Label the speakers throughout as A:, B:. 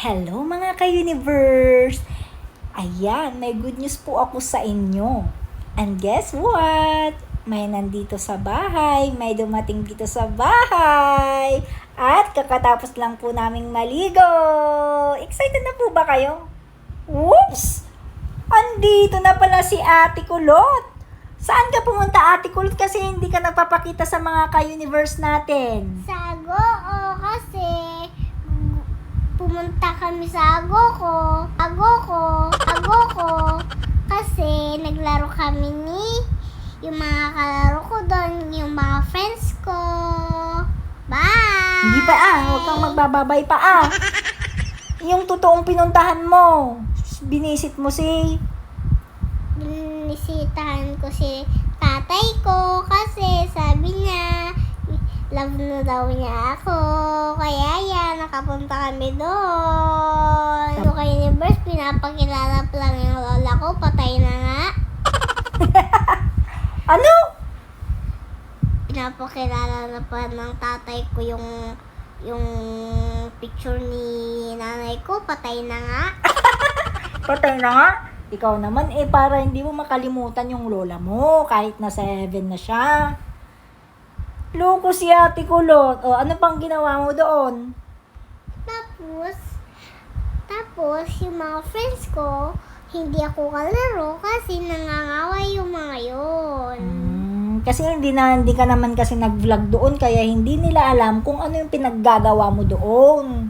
A: Hello mga ka-universe! Ayan, may good news po ako sa inyo. And guess what? May nandito sa bahay, may dumating dito sa bahay. At kakatapos lang po naming maligo. Excited na po ba kayo? Whoops! Andito na pala si Ate Kulot. Saan ka pumunta, Ate Kulot? Kasi hindi ka nagpapakita sa mga ka-universe natin.
B: Sago, kasi pumunta kami sa Agoko. Kasi naglaro kami yung mga kalaro ko doon, yung mga friends ko. Bye!
A: Hindi pa huwag kang magbababay pa Yung totoong pinuntahan mo, binisit mo si...
B: Binisitahan ko si tatay ko kasi sabi niya, love na daw niya ako. Kaya yan, nakapunta kami doon. Yung kay Universe, pinapakilala pa lang yung lola ko, patay na nga.
A: Ano?
B: Pinapakilala na pa ng tatay ko yung picture ni nanay ko, patay na nga.
A: Patay na nga. Ikaw naman para hindi mo makalimutan yung lola mo kahit nasa heaven na siya. Loko si Ate Kulot. O, ano pang ginawa mo doon?
B: Tapos yung mga friends ko, hindi ako kalaro kasi nangangaway yung mga yon.
A: Kasi hindi ka naman kasi nag-vlog doon kaya hindi nila alam kung ano yung pinaggagawa mo doon.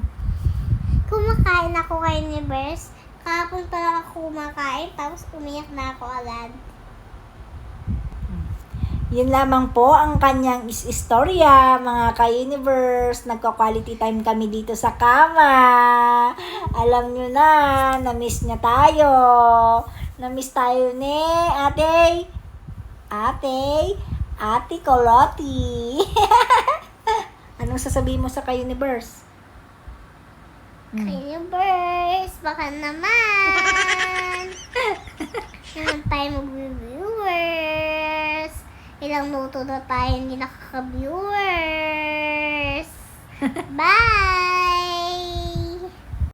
B: Kumakain ako kay Universe. Kahapon pa lang ako kumakain, tapos umiyak na ako agad.
A: Yun lamang po ang kanyang istorya, mga ka-universe. Nagka-quality time kami dito sa kama. Alam nyo na, na-miss niya tayo. Na-miss tayo ni Ate Koloti. Anong sasabihin mo sa ka-universe?
B: Universe, baka naman. Naman tayo mag-viewers. Ilang minuto na tayo hindi nakaka-viewers. Bye!